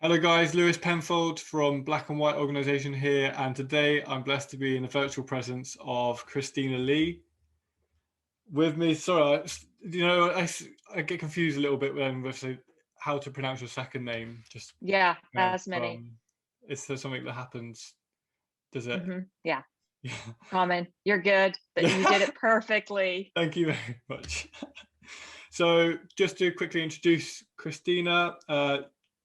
Hello guys, Lewis Penfold from Black and White Organization here, and today I'm blessed to be in the virtual presence of Kristina Lea. With me, sorry, I get confused a little bit when with how to pronounce your second name. Just Yeah, as many. Is there something that happens? Does it? Yeah, Yeah. common. You're good. You did it perfectly. Thank you very much. So just to quickly introduce Kristina,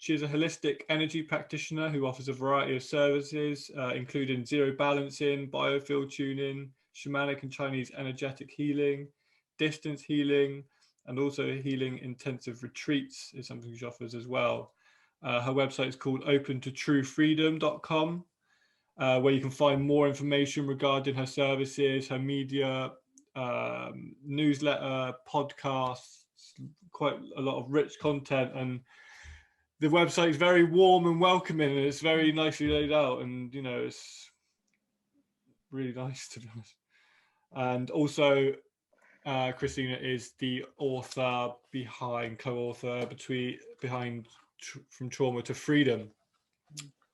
she is a holistic energy practitioner who offers a variety of services, including zero balancing, biofield tuning, shamanic and Chinese energetic healing, distance healing, and also healing intensive retreats is something she offers as well. Her website is called opentotruefreedom.com, where you can find more information regarding her services, her media, newsletter, podcasts, quite a lot of rich content, and the website is very warm and welcoming, and it's very nicely laid out, and it's really nice, to be honest. And also Kristina is the author co-author behind From Trauma to Freedom.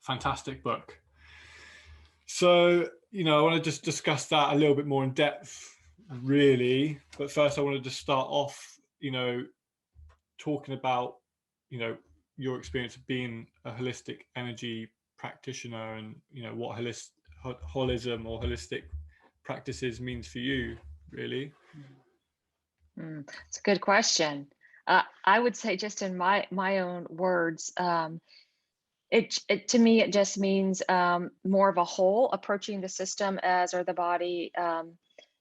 Fantastic book. So I want to just discuss that a little bit more in depth, really, but first I wanted to start off talking about your experience of being a holistic energy practitioner, and what holism or holistic practices means for you, really. It's a good question. I would say, just in my own words, it to me, it just means more of a whole, approaching the system or the body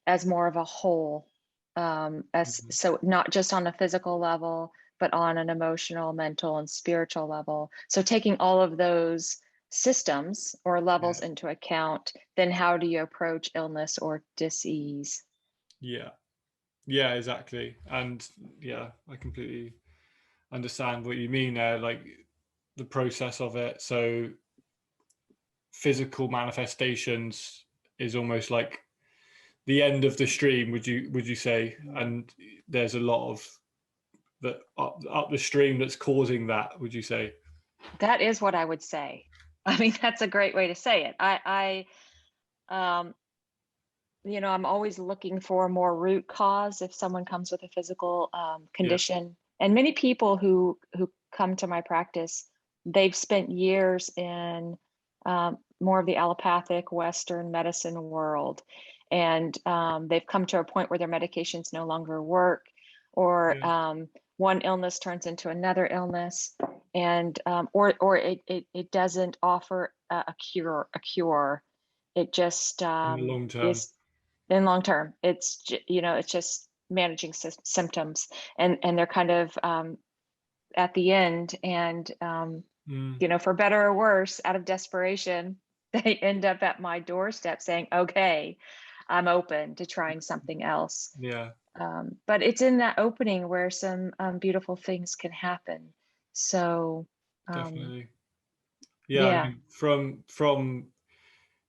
as more of a whole, so not just on a physical level, but on an emotional, mental, and spiritual level. So taking all of those systems or levels into account, then how do you approach illness or dis-ease? Yeah, exactly. And yeah, I completely understand what you mean there, like the process of it. So physical manifestations is almost like the end of the stream, would you say? And there's a lot of that up the stream that's causing that, would you say? That is what I would say. I mean, that's a great way to say it. I'm always looking for more root cause if someone comes with a physical condition. And many people who come to my practice, they've spent years in more of the allopathic Western medicine world. And they've come to a point where their medications no longer work, or one illness turns into another illness, and or it doesn't offer a cure. It just In the long term. is in long term. It's just managing symptoms, and they're kind of at the end, and for better or worse, out of desperation, they end up at my doorstep saying, okay, I'm open to trying something else. But it's in that opening where some beautiful things can happen. So definitely. I mean, from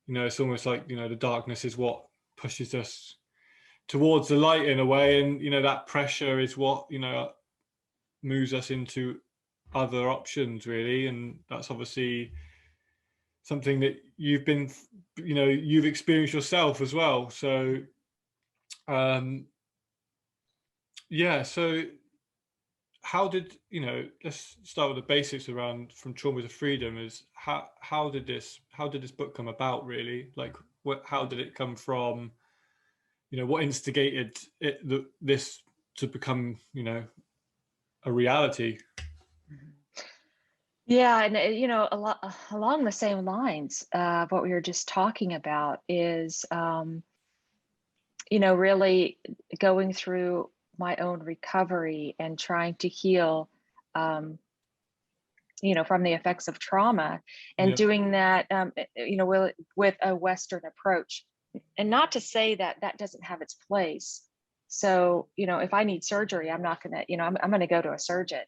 it's almost like the darkness is what pushes us towards the light in a way, and that pressure is what moves us into other options, really. And that's obviously something that you've experienced yourself as well. So so how did let's start with the basics around From Trauma to Freedom. Is how did this book come about, really? Like, how did it come from? What instigated this to become a reality? Yeah, and a lot along the same lines, what we were just talking about is really going through my own recovery and trying to heal from the effects of trauma, and doing that with a Western approach. And not to say that that doesn't have its place. So if I need surgery, I'm not gonna I'm gonna go to a surgeon.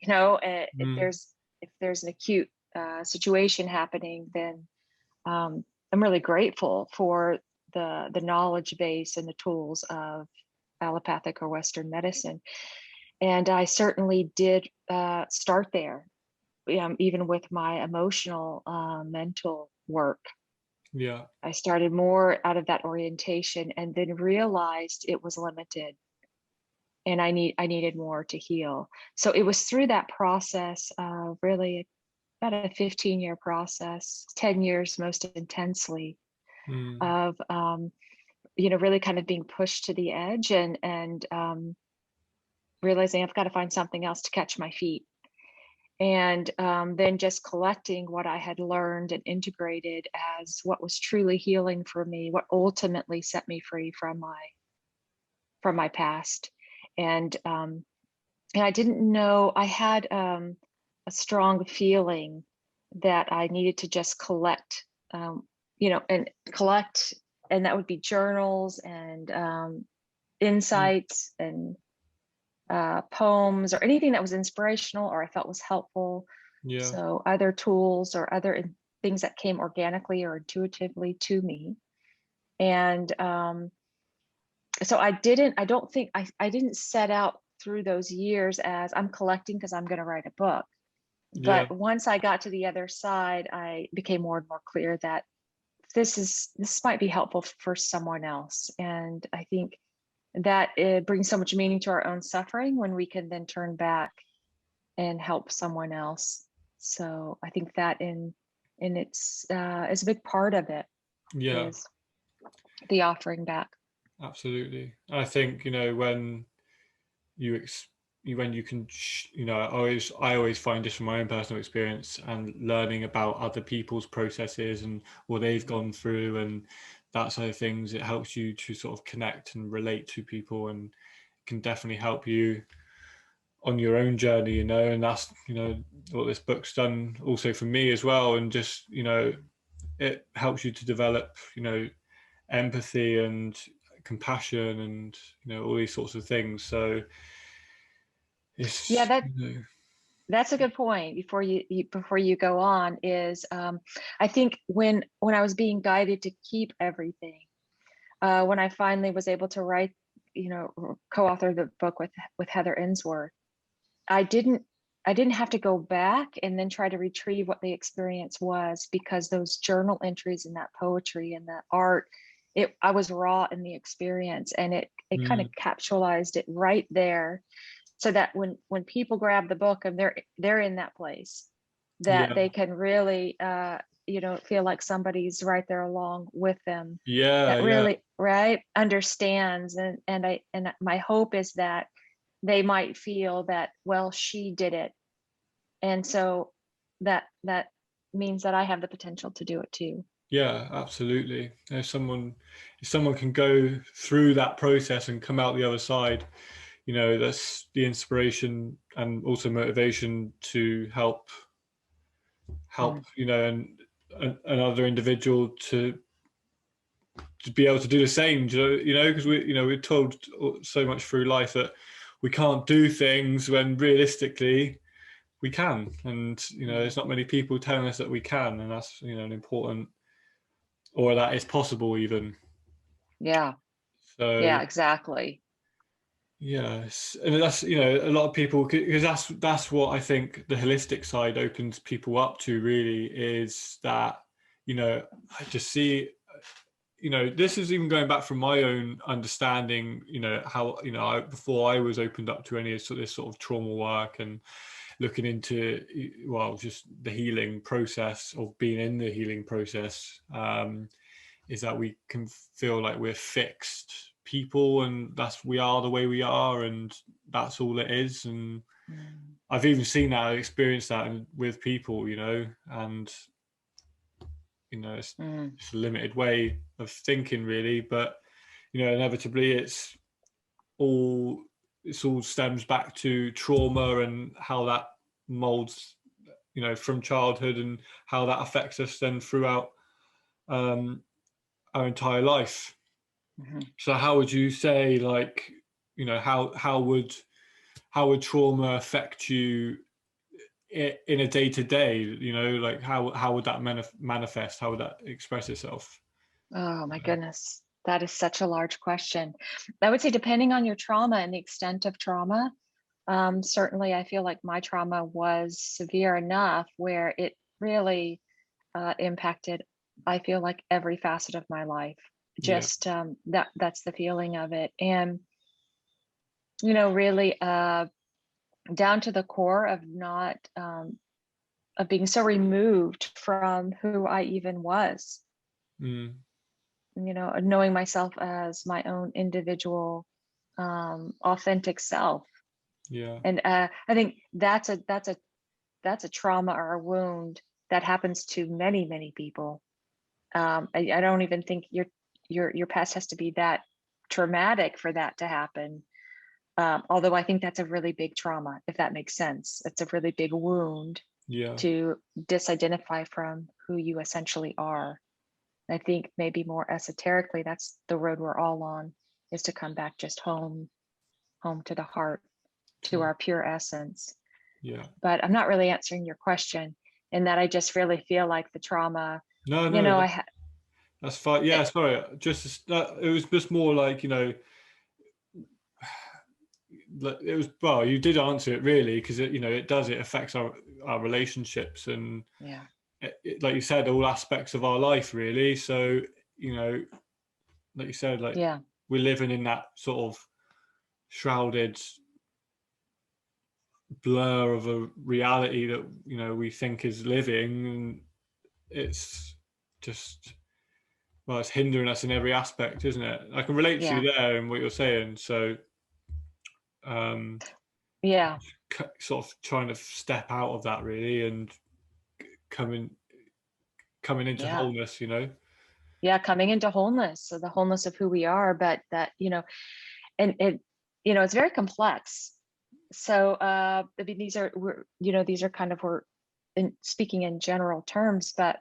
If there's an acute situation happening, then I'm really grateful for the knowledge base and the tools of allopathic or Western medicine. And I certainly did start there even with my emotional, mental work. Yeah. I started more out of that orientation, and then realized it was limited, and I needed more to heal. So it was through that process of really about a 15-year process, 10 years most intensely, of really kind of being pushed to the edge, and realizing I've got to find something else to catch my feet. And then just collecting what I had learned and integrated as what was truly healing for me, what ultimately set me free from my past. And I didn't know, I had a strong feeling that I needed to just collect, and collect, and that would be journals and insights and poems or anything that was inspirational or I felt was helpful. Yeah. So other tools or other things that came organically or intuitively to me. And so I didn't set out through those years as I'm collecting because I'm going to write a book. Yeah. But once I got to the other side, I became more and more clear that this might be helpful for someone else. And I think that it brings so much meaning to our own suffering when we can then turn back and help someone else. So I think that in its is a big part of it. Yeah. Is the offering back. Absolutely. I think, when you can, I always find, just from my own personal experience and learning about other people's processes and what they've gone through and that side of things, it helps you to sort of connect and relate to people, and can definitely help you on your own journey, and that's, what this book's done also for me as well. And just, it helps you to develop, empathy and compassion and, all these sorts of things. So it's, that's a good point. Before you go on, is I think when I was being guided to keep everything, when I finally was able to write, co-author the book with Heather Insworth, I didn't have to go back and then try to retrieve what the experience was, because those journal entries and that poetry and that art, I was raw in the experience, and it kind of capsulized it right there, so that when people grab the book and they're in that place, that they can really feel like somebody's right there along with them, that really right understands, and my hope is that they might feel that, well, she did it, and so that means that I have the potential to do it too. Yeah, absolutely. If someone can go through that process and come out the other side, that's the inspiration and also motivation to help, and another individual to be able to do the same, because we're told so much through life that we can't do things when realistically we can, and there's not many people telling us that we can, and that's an important, or that is possible even. Yeah. So yeah, exactly. Yes, and that's, a lot of people, because that's what I think the holistic side opens people up to, really, is that, I just see, this is even going back from my own understanding, how, before I was opened up to any of this sort of trauma work and looking into, well, just the healing process, of being in the healing process, is that we can feel like we're fixed people, and we are the way we are, and that's all it is. And I've even seen that, experienced that with people, and it's a limited way of thinking, really, but inevitably it all stems back to trauma and how that molds, from childhood, and how that affects us then throughout our entire life. So how would you say, like, how would trauma affect you in a day-to-day, like how would that manifest, how would that express itself? Oh my goodness, that is such a large question. I would say, depending on your trauma and the extent of trauma, Certainly, I feel like my trauma was severe enough where it really impacted, I feel like, every facet of my life. Yeah. Just that's the feeling of it. And, really down to the core of not, of being so removed from who I even was, Mm. knowing myself as my own individual, authentic self. Yeah. And I think that's a trauma or a wound that happens to many, many people. I don't even think your past has to be that traumatic for that to happen. Although I think that's a really big trauma, if that makes sense. It's a really big wound Yeah. to disidentify from who you essentially are. I think maybe more esoterically, that's the road we're all on, is to come back just home to the heart, to our pure essence. Yeah. But I'm not really answering your question, in that I just really feel like the trauma, No, that's fine. Yeah, sorry. It was just more like, it was, well, you did answer it really, because it affects our relationships, and yeah, like you said, all aspects of our life really. So, like you said, like yeah, we're living in that sort of shrouded blur of a reality that we think is living, and it's just, well, it's hindering us in every aspect, isn't it? I can relate to yeah, you there and what you're saying. So um yeah, sort of trying to step out of that really, and coming into yeah, wholeness, yeah, coming into wholeness, so the wholeness of who we are. But that, and it, it's very complex. So I mean, these are kind of, we're speaking in general terms, but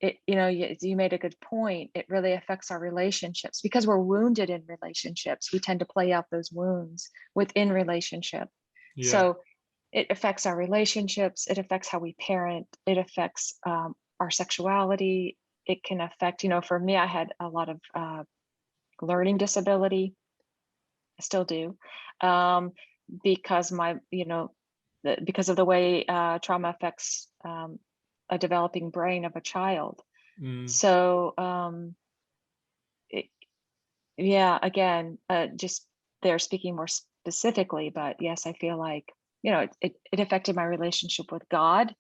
it, you made a good point. It really affects our relationships, because we're wounded in relationships. We tend to play out those wounds within relationship. Yeah. So it affects our relationships. It affects how we parent. It affects our sexuality. It can affect, for me, I had a lot of learning disability. I still do, because because of the way trauma affects a developing brain of a child. Mm. So it, yeah, again, just they're speaking more specifically, but yes, I feel like, it affected my relationship with God.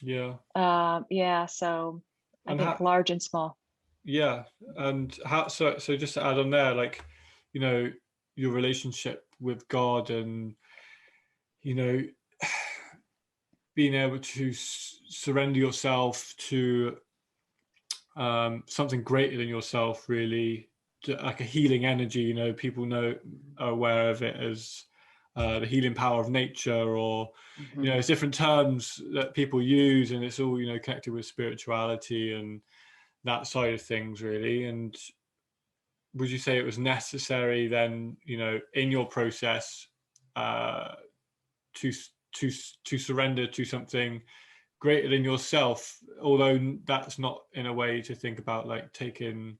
Yeah. Yeah, so I And think how, large and small. yeah, and how, so just to add on there, like, you know your relationship with God, and you know being able to surrender yourself to something greater than yourself, really, like a healing energy. People are aware of it as the healing power of nature, or Mhm. it's different terms that people use, and it's all connected with spirituality and that side of things, really. And would you say it was necessary then, in your process, uh, to to to surrender to something greater than yourself, although that's not in a way to think about like taking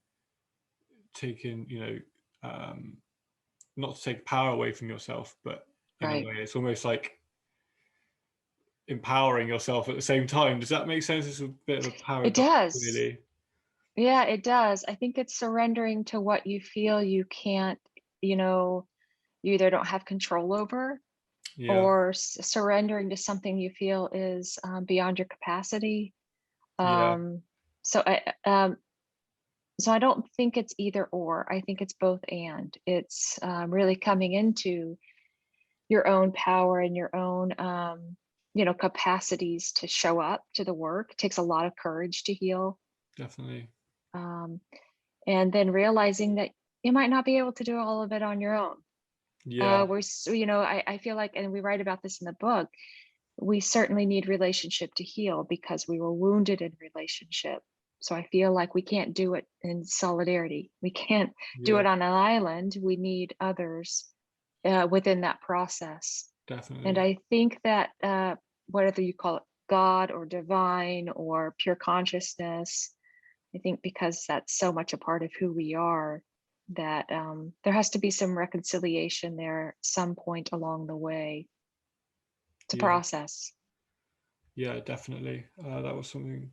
not to take power away from yourself, but in a Right. way it's almost like empowering yourself at the same time. Does that make sense? It's a bit of a It paradox, does. really. Yeah, it does. I think it's surrendering to what you feel you can't, you know, you either don't have control over, Yeah. or surrendering to something you feel is beyond your capacity. Yeah. Um, so I don't think it's either or. I think it's both and. It's really coming into your own power and your own, capacities to show up to the work. It takes a lot of courage to heal. Definitely. Um, and then realizing that you might not be able to do all of it on your own. Yeah. I feel like, and we write about this in the book, we certainly need relationship to heal, because we were wounded in relationship. So I feel like we can't do it in solidarity. We can't do Yeah. it on an island. We need others within that process. And Definitely. I think that whether you call it God or divine or pure consciousness, I think because that's so much a part of who we are, that there has to be some reconciliation there some point along the way to Yeah. process. Yeah, definitely. That was something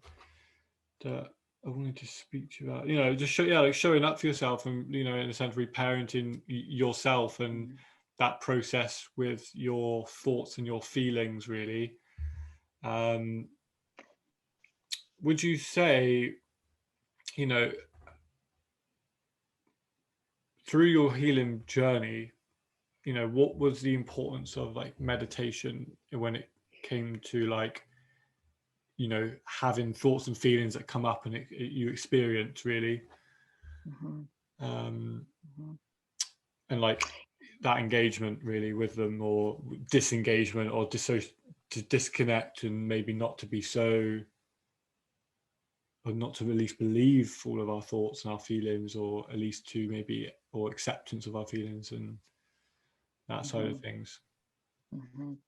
that I wanted to speak to you about. You know, just like showing up for yourself, and you know, in a sense, reparenting yourself, and that process with your thoughts and your feelings. Really, would you say, you know, through your healing journey, you know, what was the importance of like meditation when it came to like, you know, having thoughts and feelings that come up and you experience really, um, and like that engagement really with them, or disengagement, or to disconnect, and maybe not to be so, or not to at least believe all of our thoughts and our feelings, or at least to maybe, or acceptance of our feelings and that side of things.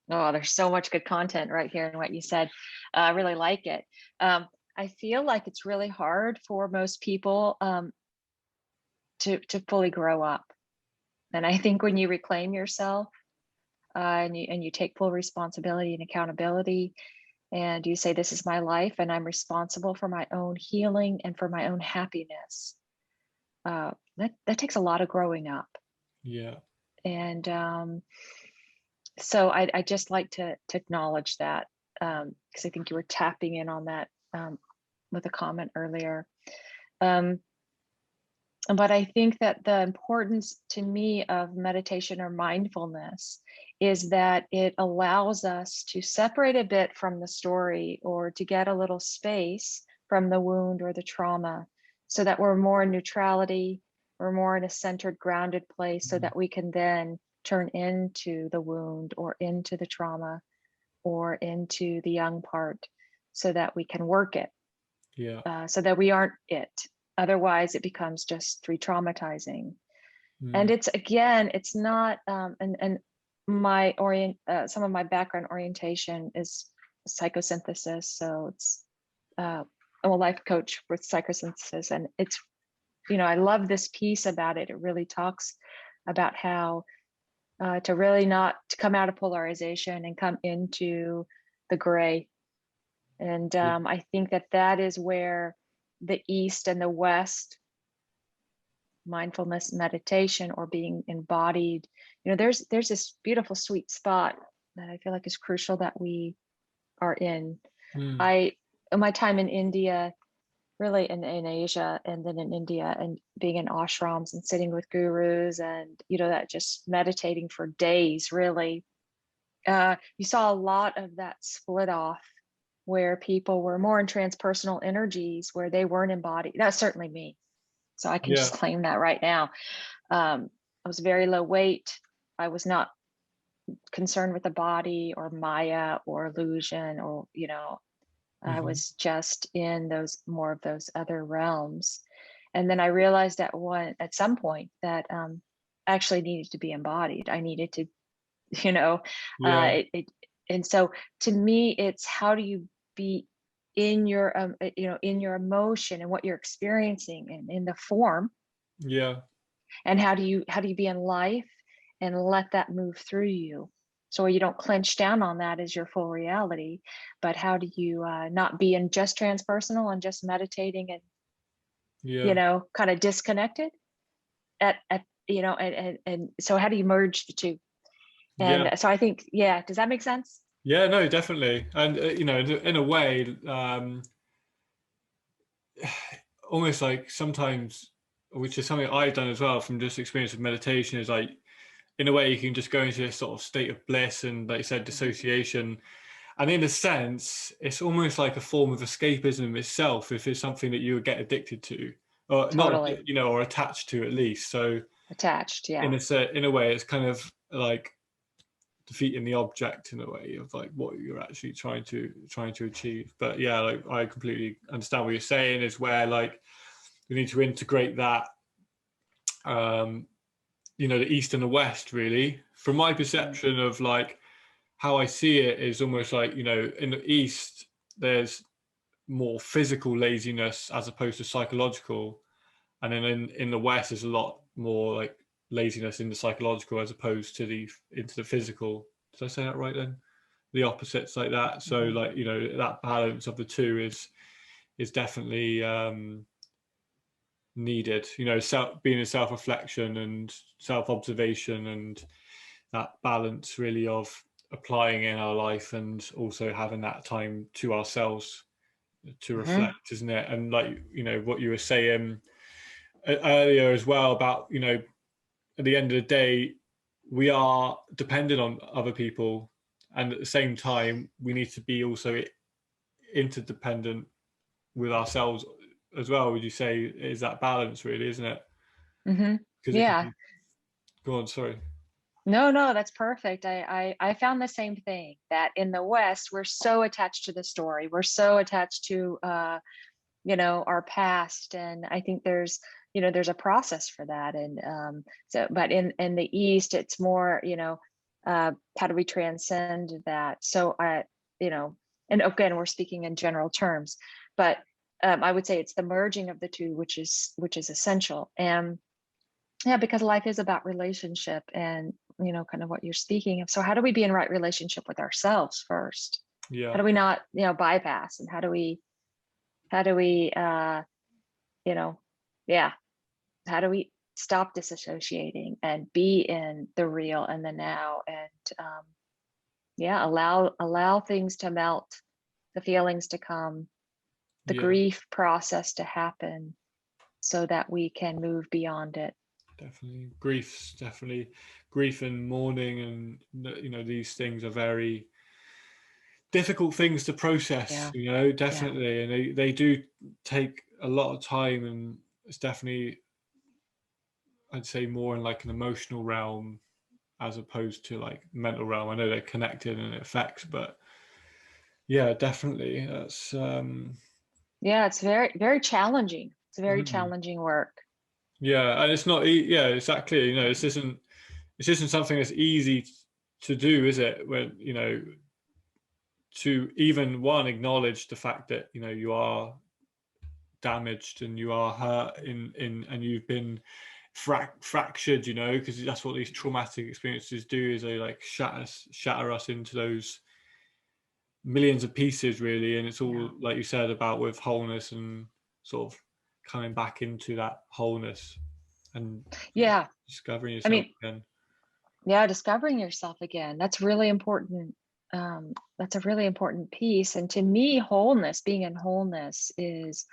Oh, there's so much good content right here in what you said. I really like it. I feel like it's really hard for most people to fully grow up. And I think when you reclaim yourself and you take full responsibility and accountability, and you say, this is my life and I'm responsible for my own healing and for my own happiness, that takes a lot of growing up. Yeah. And so I just like to acknowledge that, because I think you were tapping in on that with a comment earlier. But I think that the importance to me of meditation or mindfulness is that it allows us to separate a bit from the story, or to get a little space from the wound or the trauma, so that we're more in neutrality, we're more in a centered, grounded place, so that we can then turn into the wound or into the trauma or into the young part, so that we can work it. Yeah. So that we aren't it. Otherwise, it becomes just re-traumatizing. And it's, again, it's not, and my some of my background orientation is psychosynthesis. So it's, I'm a life coach with psychosynthesis, and it's, you know, I love this piece about it. It really talks about how to really not to come out of polarization and come into the gray. And I think that that is where the East and the West, mindfulness, meditation, or being embodied, you know, there's this beautiful sweet spot that I feel like is crucial that we are in. In my time in India, really in Asia, and then in India, and being in ashrams and sitting with gurus, and, you know, that just meditating for days, really, you saw a lot of that split off, where people were more in transpersonal energies, where they weren't embodied. That's certainly me. So I can just claim that right now. I was very low weight. I was not concerned with the body or Maya or illusion, or, you know, I was just in those more of those other realms. And then I realized at some point that I actually needed to be embodied. I needed to, you know, and so to me, it's how do you be in your, you know, in your emotion and what you're experiencing, and in the form. And how do you be in life and let that move through you, so you don't clench down on that as your full reality, but how do you not be in just transpersonal and just meditating and, you know, kind of disconnected at you know, and so how do you merge the two? And so I think, does that make sense? Yeah, no, definitely. And, you know, in a way, almost like sometimes, which is something I've done as well from just experience of meditation, is like, in a way, you can just go into this sort of state of bliss and, like you said, dissociation. And in a sense, it's almost like a form of escapism itself, if it's something that you would get addicted to, or Totally. not, you know, or attached to at least. So attached, in a way, it's kind of like defeating the object in a way of like what you're actually trying to achieve. But yeah, like I completely understand what you're saying, is where like we need to integrate that, you know, the East and the West, really. From my perception of like how I see it, is almost like, you know, in the East there's more physical laziness as opposed to psychological, and then in the West there's a lot more like laziness in the psychological as opposed to into the physical. Did I say that right then? The opposites like that. So like, you know, that balance of the two is definitely needed. You know, being in self-reflection and self-observation, and that balance really of applying in our life and also having that time to ourselves to reflect, isn't it? And like, you know, what you were saying earlier as well about, you know, at the end of the day, we are dependent on other people, and at the same time we need to be also interdependent with ourselves as well. Would you say is that balance really, isn't it? Because it can Yeah. be, go on, sorry. No, that's perfect. I found the same thing, that in the West, we're so attached to the story. We're so attached to, you know, our past. And I think there's, you know, there's a process for that. And so, but in the East, it's more, you know, how do we transcend that? So you know, and again, we're speaking in general terms, but I would say it's the merging of the two, which is essential. And yeah, because life is about relationship, and, you know, kind of what you're speaking of. So how do we be in right relationship with ourselves first? Yeah. How do we not, you know, bypass, and how do we you know, yeah, how do we stop disassociating and be in the real and the now, and yeah, allow things to melt, the feelings to come, the Yeah, grief process to happen, so that we can move beyond it. definitely. Grief and mourning, and you know, these things are very difficult things to process, Yeah. you know, Yeah. definitely. And they do take a lot of time, and it's definitely, I'd say, more in like an emotional realm as opposed to like mental realm. I know they're connected and it affects, but yeah, definitely. That's Yeah, it's very challenging. It's a very mhm. challenging work. Yeah, and it's not yeah, exactly. You know, this isn't something that's easy to do, is it? When, you know, to even one acknowledge the fact that, you know, you are damaged and you are hurt in and you've been fractured, you know, because that's what these traumatic experiences do, is they like shatter us into those millions of pieces really. And it's all Yeah. like you said about with wholeness and sort of coming back into that wholeness and Yeah. discovering I yourself mean, again. yeah, discovering yourself again. That's really important. That's a really important piece. And to me, wholeness, being in wholeness, is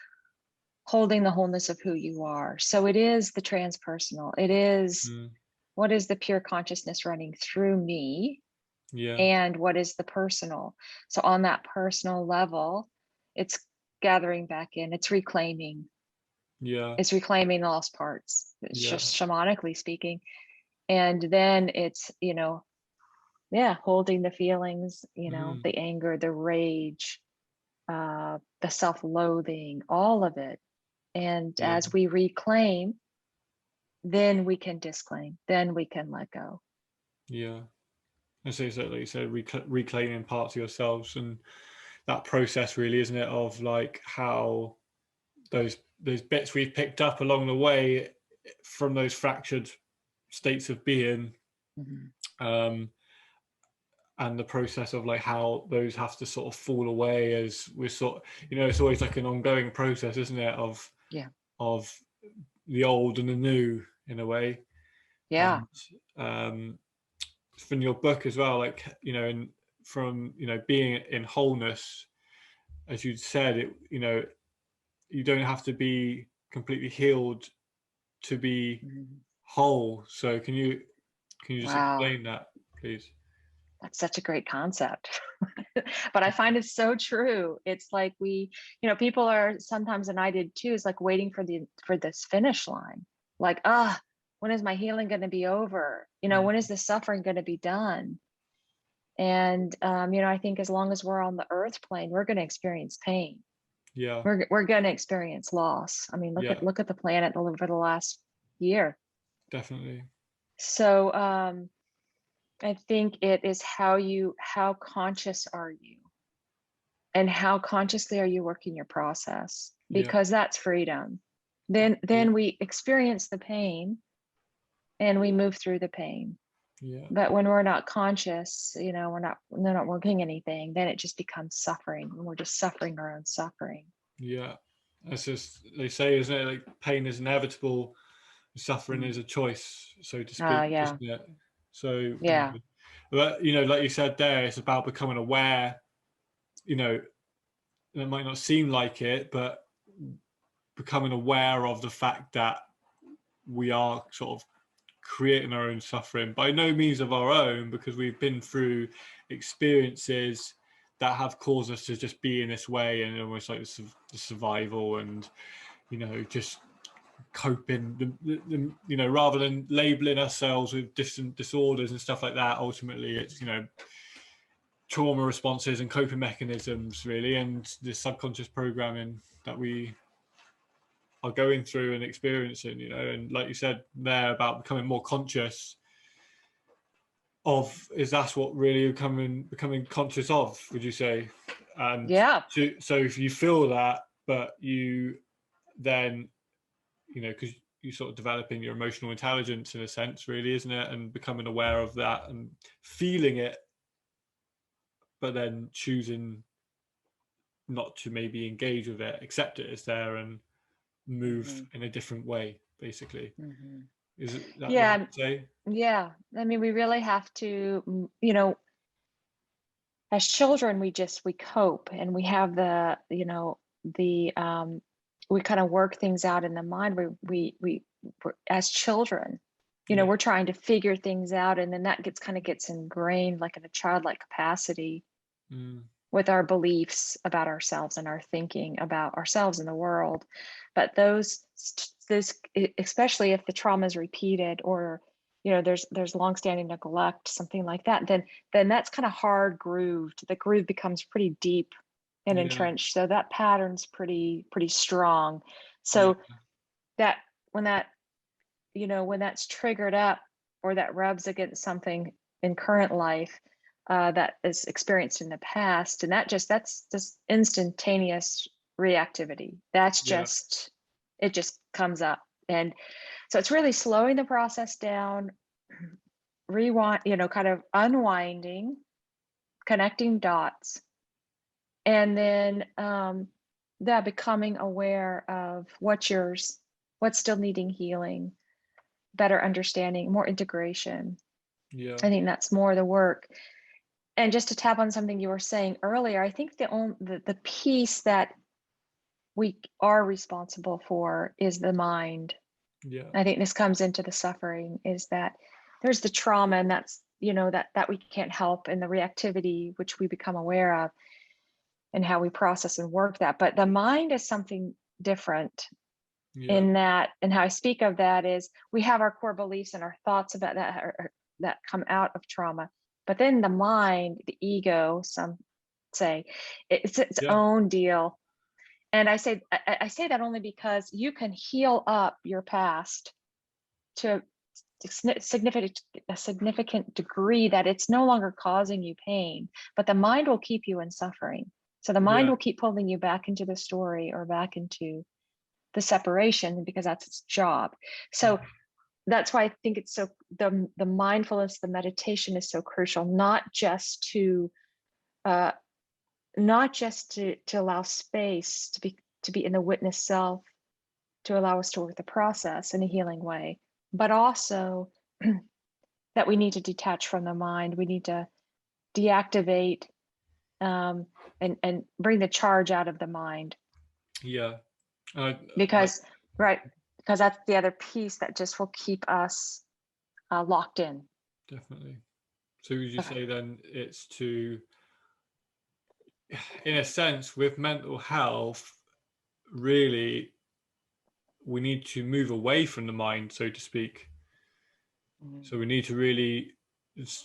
holding the wholeness of who you are. So it is the transpersonal. It is, Mm, what is the pure consciousness running through me, yeah, and what is the personal. So on that personal level, it's gathering back in, yeah, it's reclaiming the lost parts. It's yeah, just shamanically speaking. And then it's, you know, yeah, holding the feelings, you know, mm, the anger, the rage, the self-loathing, all of it. And yeah, as we reclaim, then we can disclaim, then we can let go. yeah. And so like you said, reclaiming parts of yourselves, and that process really, isn't it, of like how those bits we've picked up along the way from those fractured states of being, Mhm. um, and the process of like how those have to sort of fall away as we're sort, you know, it's always like an ongoing process, isn't it, Yeah. of the old and the new in a way. Yeah. And from your book as well, like, you know, and from, you know, being in wholeness, as you said, it, you know, you don't have to be completely healed to be Mhm. whole. So can you just Wow. explain that, please? That's such a great concept. But I find it so true. It's like we, you know, people are sometimes, and I did too, is like waiting for this finish line. Like, when is my healing going to be over? You know, when is the suffering going to be done? And you know, I think as long as we're on the earth plane, we're going to experience pain. Yeah, We're going to experience loss. I mean, yeah, look at the planet over the last year. definitely. So I think it is how conscious are you, and how consciously are you working your process, Yeah, because that's freedom. definitely. Then we experience the pain, and we move through the pain. Yeah. But when we're not conscious, you know, they're not working anything, then it just becomes suffering, and we're just suffering our own suffering. Yeah. That's just, they say, isn't it, like pain is inevitable, suffering is a choice, so to speak, Yeah. isn't it? So, Yeah. but, you know, like you said there, it's about becoming aware, you know, and it might not seem like it, but becoming aware of the fact that we are sort of creating our own suffering, by no means of our own, because we've been through experiences that have caused us to just be in this way, and almost like the survival and, you know, just coping, you know, rather than labeling ourselves with different disorders and stuff like that. Ultimately, it's, you know, trauma responses and coping mechanisms, really, and the subconscious programming that we are going through and experiencing, you know. And like you said there about becoming more conscious of, is that's what really becoming conscious of, would you say? And Yeah. so if you feel that, but you then, you know, because you sort of developing your emotional intelligence in a sense, really, isn't it? And becoming aware of that and feeling it, but then choosing not to maybe engage with it, accept it as there, and move in a different way, basically. Is it that right Yeah. to say? Yeah. I mean, we really have to, you know, as children, we cope, and we have the, you know, the, we kind of work things out in the mind. We're, as children, you know, Yeah. we're trying to figure things out, and then that gets ingrained like in a childlike capacity with our beliefs about ourselves and our thinking about ourselves and the world. But those, especially if the trauma is repeated, or, you know, there's longstanding neglect, something like that, then that's kind of hard grooved. The groove becomes pretty deep and Yeah. entrenched. So that pattern's pretty strong. Yeah. So that when that, you know, when that's triggered up, or that rubs against something in current life, that is experienced in the past, and that's just instantaneous reactivity. That's Yeah. just, it just comes up. And so it's really slowing the process down, rewind, you know, kind of unwinding, connecting dots, and then becoming aware of what's yours, what's still needing healing, better understanding, more integration. Yeah. I think that's more the work. And just to tap on something you were saying earlier, I think the piece that we are responsible for is the mind. Yeah. I think this comes into the suffering, is that there's the trauma, and that's, you know, that we can't help, and the reactivity, which we become aware of, and how we process and work that. But the mind is something different. Yeah. In that, and how I speak of that is, we have our core beliefs and our thoughts about that, that come out of trauma. But then the mind, the ego, some say, it's its Yeah. own deal. And I say that only because you can heal up your past to a significant degree that it's no longer causing you pain, but the mind will keep you in suffering. So the mind Yeah. will keep pulling you back into the story, or back into the separation, because that's its job. So that's why I think it's so, the mindfulness, the meditation is so crucial, not just to allow space to be in the witness self, to allow us to work the process in a healing way, but also that we need to detach from the mind. We need to deactivate, and bring the charge out of the mind, Yeah. because right, because that's the other piece that just will keep us locked in. Definitely. So would you say then it's to, in a sense, with mental health, really, we need to move away from the mind, so to speak. So we need to really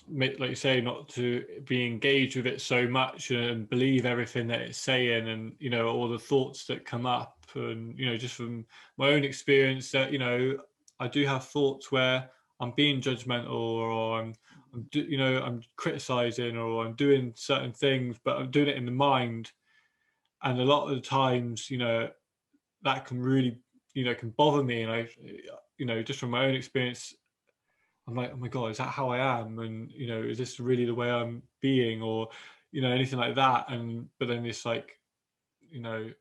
make, like you say, not to be engaged with it so much and believe everything that it's saying, and, you know, all the thoughts that come up. And, you know, just from my own experience, that, you know, I do have thoughts where I'm being judgmental, or you know, I'm criticizing, or I'm doing certain things, but I'm doing it in the mind. And a lot of the times, you know, that can really, you know, can bother me. And I, you know, just from my own experience, I'm like, oh my God, is that how I am? And, you know, is this really the way I'm being, or, you know, anything like that? And, but then it's like, you know,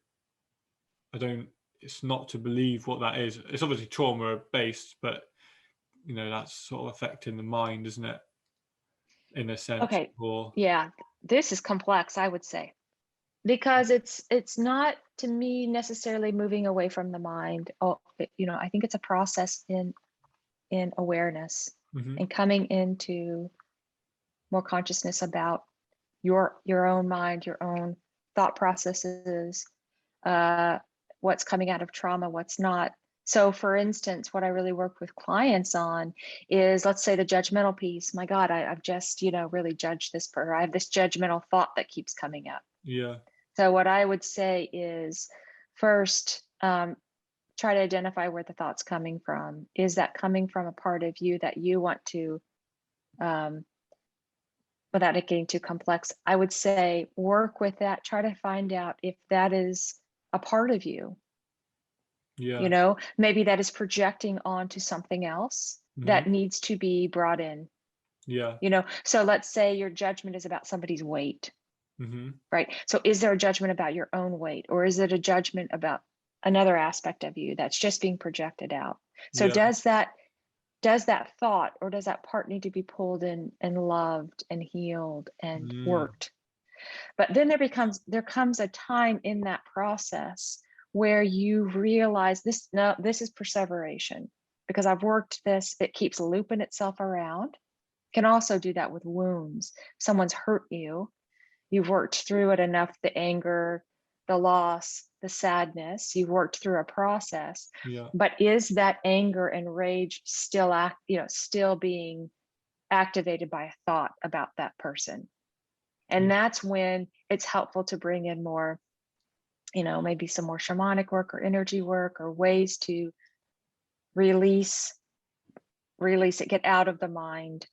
it's not to believe what that is. It's obviously trauma based, but, you know, that's sort of affecting the mind, isn't it? In a sense, Okay. or, Yeah. This is complex, I would say, because it's not to me necessarily moving away from the mind. You know, I think it's a process in awareness mm-hmm. and coming into more consciousness about your own mind, your own thought processes, what's coming out of trauma, what's not. So for instance, what I really work with clients on is, let's say, the judgmental piece. My God, I've just, you know, really judged this person. I have this judgmental thought that keeps coming up. Yeah. So what I would say is, first, try to identify where the thought's coming from. Is that coming from a part of you that you want to, without it getting too complex, I would say work with that. Try to find out if that is a part of you. Yeah. You know, maybe that is projecting onto something else that mm-hmm. needs to be brought in. Yeah. You know, so let's say your judgment is about somebody's weight, mm-hmm. right? So is there a judgment about your own weight, or is it a judgment about another aspect of you that's just being projected out? So Yeah. does that thought, or does that part need to be pulled in and loved and healed and worked? But then there comes a time in that process where you realize this is perseveration, because I've worked this, it keeps looping itself around. Can also do that with wounds. Someone's hurt you, you've worked through it enough, the anger, the loss, the sadness, you've worked through a process. Yeah. But is that anger and rage still being activated by a thought about that person? And that's when it's helpful to bring in more, you know, maybe some more shamanic work or energy work, or ways to release it, get out of the mind,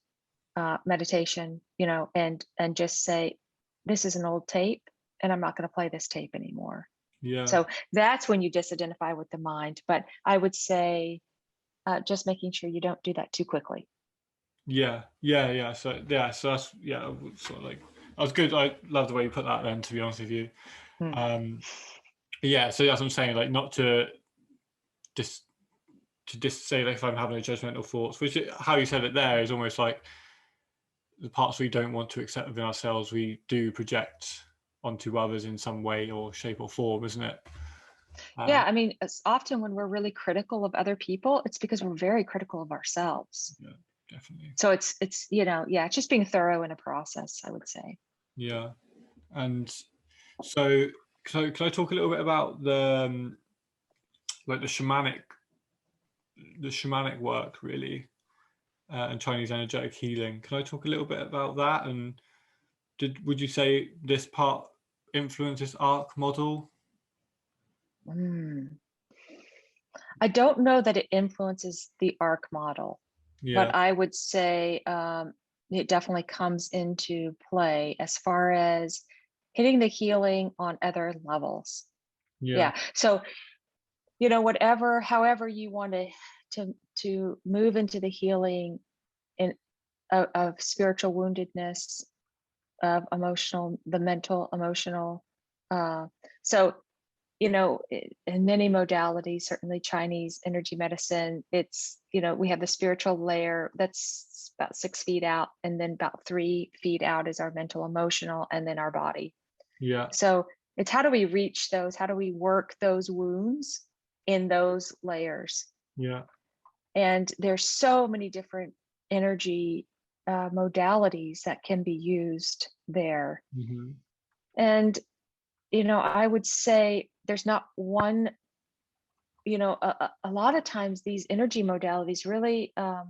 meditation, you know, and just say, this is an old tape and I'm not going to play this tape anymore. Yeah. So that's when you disidentify with the mind. But I would say just making sure you don't do that too quickly. Yeah. So that's sort of like, that was good. I love the way you put that then, to be honest with you. Yeah, so that's what I'm saying, like, not to just say, like, if I'm having a judgmental thoughts, which how you said it there is almost like the parts we don't want to accept within ourselves, we do project onto others in some way or shape or form, isn't it? Yeah, I mean, it's often when we're really critical of other people, it's because we're very critical of ourselves. Yeah, definitely. So it's you know, yeah, it's just being thorough in a process, I would say. Yeah. And so can I talk a little bit about the like the shamanic work, really, and Chinese energetic healing? Can I talk a little bit about that? And would you say this part influences ARC model? I don't know that it influences the ARC model, Yeah. but I would say it definitely comes into play as far as hitting the healing on other levels. Yeah. Yeah. So, you know, however you want to move into the healing of spiritual woundedness, of the mental, emotional. So, you know, in many modalities, certainly Chinese energy medicine, it's, you know, we have the spiritual layer that's about 6 feet out, and then about 3 feet out is our mental, emotional, and then our body. Yeah. So it's how do we reach those? How do we work those wounds in those layers? Yeah. And there's so many different energy modalities that can be used there. And, you know, I would say there's not one, you know, a lot of times these energy modalities really are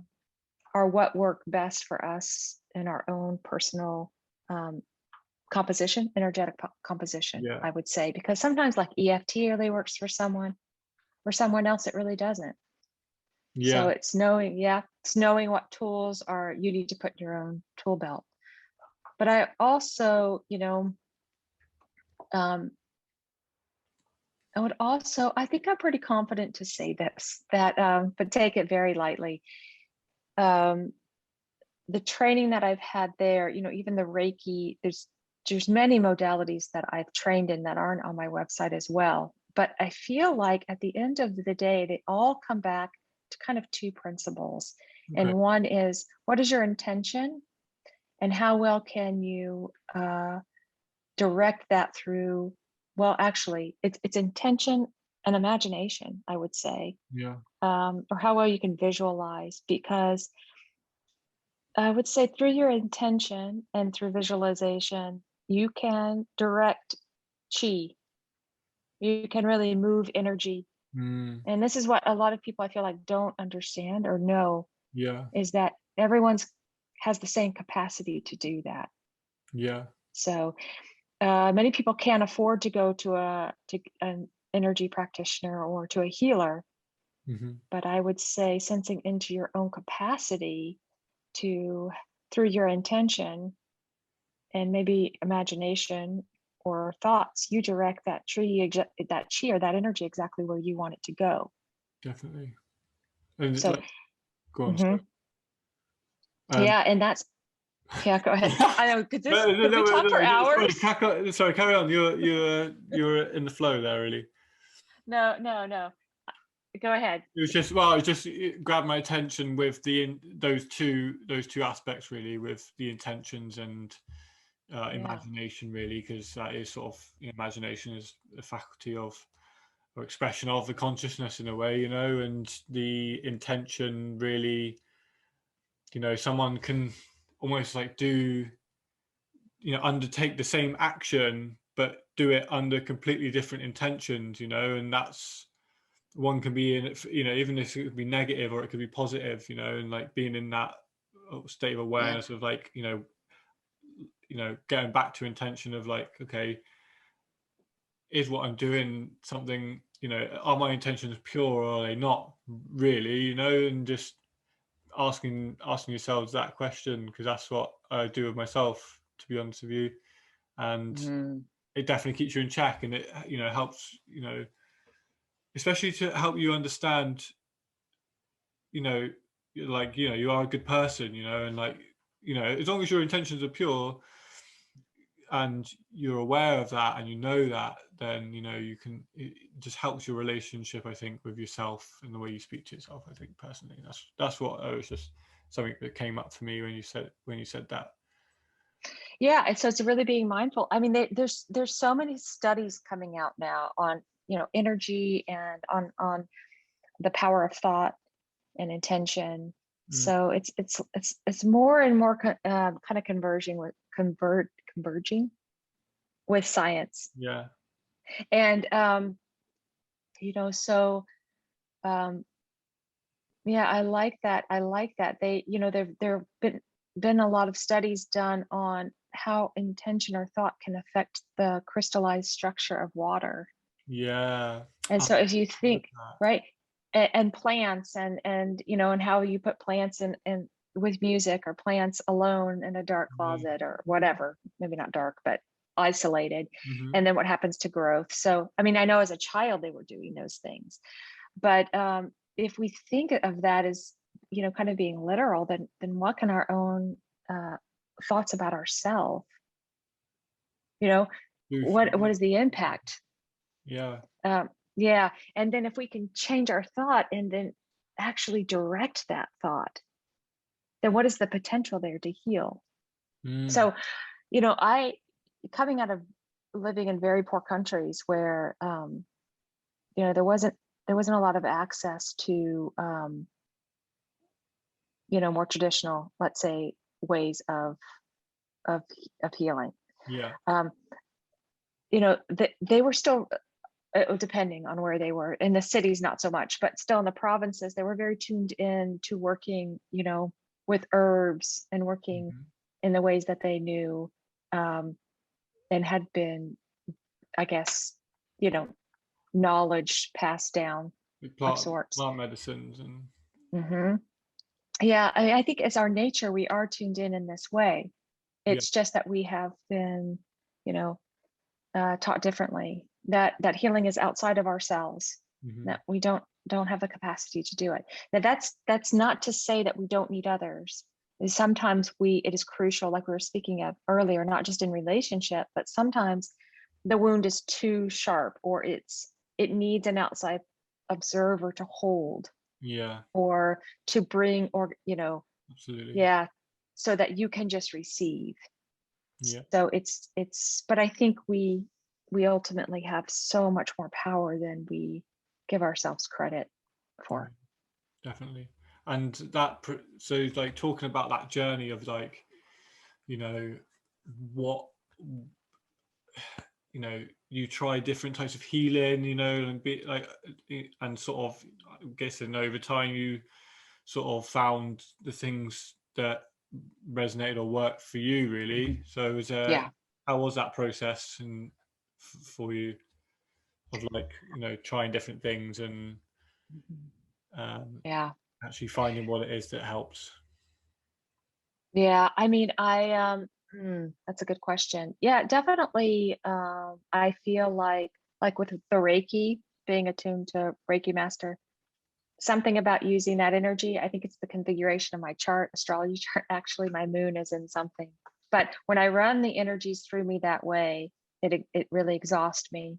what work best for us in our own personal composition, energetic composition, Yeah. I would say, because sometimes like EFT really works for someone else, it really doesn't. Yeah. So it's knowing what tools you need to put in your own tool belt. But I also, you know, I think I'm pretty confident to say this, that, but take it very lightly. the training that I've had there, even the Reiki, there's many modalities that I've trained in that aren't on my website as well. But I feel like at the end of the day, they all come back to kind of two principles. Okay. And one is, what is your intention? And how well can you direct that through, well, actually, it's intention and imagination, I would say. Yeah. Or how well you can visualize, because I would say through your intention and through visualization, you can direct chi. You can really move energy. And this is what a lot of people, I feel like, don't understand or know. Yeah. Is that everyone's has the same capacity to do that. Yeah. So many people can't afford to go to an energy practitioner or to a healer. But I would say sensing into your own capacity to, through your intention and maybe imagination or thoughts, you direct that chi or that energy exactly where you want it to go. Definitely. And So, go on. Sorry. yeah, and that's, yeah, go ahead. I know, could we talk for hours? Sorry, carry on. You're in the flow there, really. No. Go ahead. It just grabbed my attention with those two aspects, really, with the intentions and imagination, really, because that is sort of, imagination is a faculty of, or expression of, the consciousness in a way, and the intention really, someone can almost like do, undertake the same action but do it under completely different intentions, and that's, one can be in it, even if it could be negative or it could be positive, and like being in that state of awareness of like, getting back to intention of like, okay, is what I'm doing something, are my intentions pure or are they not really, and just asking yourselves that question, because that's what I do with myself, to be honest with you. And it definitely keeps you in check, and it, helps, especially to help you understand, like, you are a good person, and like, as long as your intentions are pure and you're aware of that and that, then you can, it just helps your relationship, I think, with yourself and the way you speak to yourself. I think personally, that's what I was just, something that came up for me when you said that. Yeah, and so it's really being mindful. I mean, there's so many studies coming out now on energy and on the power of thought and intention. So it's more and more kind of converging with science. Yeah. And so yeah, I like that. They, there've been a lot of studies done on how intention or thought can affect the crystallized structure of water. Yeah. And so if you think, right, and plants and and how you put plants in with music, or plants alone in a dark closet or whatever, maybe not dark, but isolated. And then what happens to growth. So, I mean, I know as a child they were doing those things, but if we think of that as, kind of being literal, then what can our own thoughts about ourselves, what is the impact? Yeah. Yeah. And then if we can change our thought and then actually direct that thought, then what is the potential there to heal? So, I, coming out of living in very poor countries where, there wasn't a lot of access to, more traditional, let's say, ways of healing. Yeah. They were still, depending on where they were. In the cities, not so much, but still in the provinces, they were very tuned in to working, with herbs and working in the ways that they knew, and had been, I guess, knowledge passed down of sorts. Plant medicines and. Yeah, I think as our nature, we are tuned in this way. It's just that we have been, taught differently. That healing is outside of ourselves. That we don't don't have the capacity to do it. Now that's not to say that we don't need others. Sometimes it is crucial, like we were speaking of earlier, not just in relationship, but sometimes the wound is too sharp, or it needs an outside observer to hold, or to bring, or absolutely, so that you can just receive. Yeah. So it's but I think we ultimately have so much more power than we give ourselves credit for. Definitely. And that, so like talking about that journey of like, what, you try different types of healing, and be like, and sort of, I'm guessing over time you sort of found the things that resonated or worked for you, really. So how was that process and for you, of like, trying different things and actually finding what it is that helps? Yeah, I mean, that's a good question. Yeah, definitely. I feel like with the Reiki, being attuned to Reiki master, something about using that energy. I think it's the configuration of my chart, astrology chart. Actually, my moon is in something. But when I run the energies through me that way, it really exhausts me.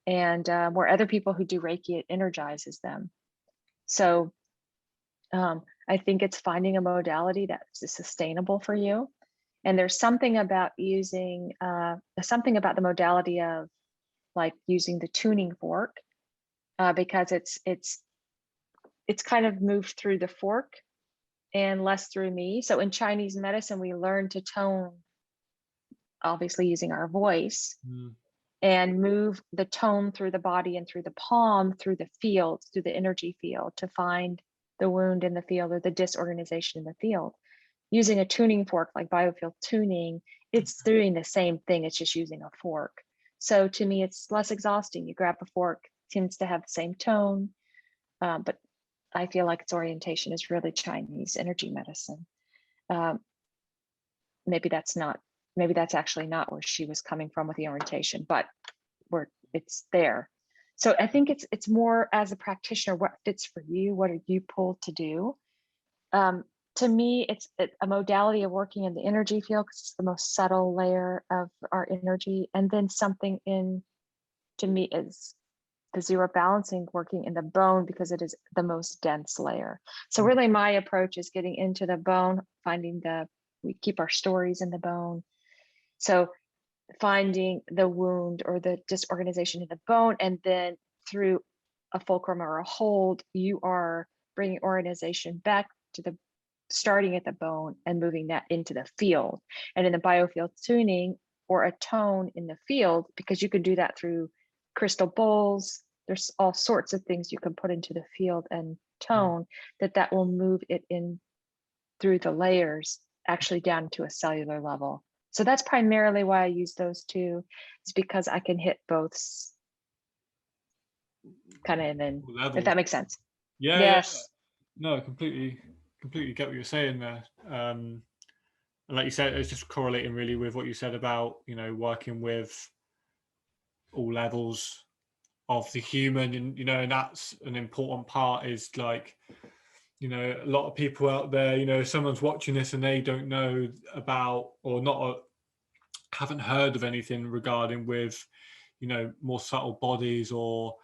And where other people who do Reiki, it energizes them. So I think it's finding a modality that's sustainable for you. And there's something about using, something about the modality of like using the tuning fork, because it's kind of moved through the fork and less through me. So in Chinese medicine, we learn to tone, obviously using our voice, and move the tone through the body and through the palm, through the field, through the energy field, to find the wound in the field or the disorganization in the field. Using a tuning fork like biofield tuning, it's doing the same thing, it's just using a fork. So to me, it's less exhausting. You grab a fork, tends to have the same tone, but I feel like its orientation is really Chinese energy medicine. Maybe that's actually not where she was coming from with the orientation, but it's there. So I think it's more, as a practitioner, what fits for you, what are you pulled to do? To me, it's a modality of working in the energy field because it's the most subtle layer of our energy. And then something to me, is the zero balancing, working in the bone, because it is the most dense layer. So really my approach is getting into the bone, we keep our stories in the bone. So finding the wound or the disorganization in the bone, and then through a fulcrum or a hold, you are bringing organization back to starting at the bone and moving that into the field. And in the biofield tuning, or a tone in the field, because you can do that through crystal bowls, there's all sorts of things you can put into the field and tone, that will move it in through the layers, actually down to a cellular level. So that's primarily why I use those two, is because I can hit both kind of, and then if that makes sense. Yes. No, I completely get what you're saying there. And like you said, it's just correlating really with what you said about, working with all levels of the human, and and that's an important part, is like, a lot of people out there, if someone's watching this and they don't know about, or not, haven't heard of anything regarding with, more subtle bodies, or,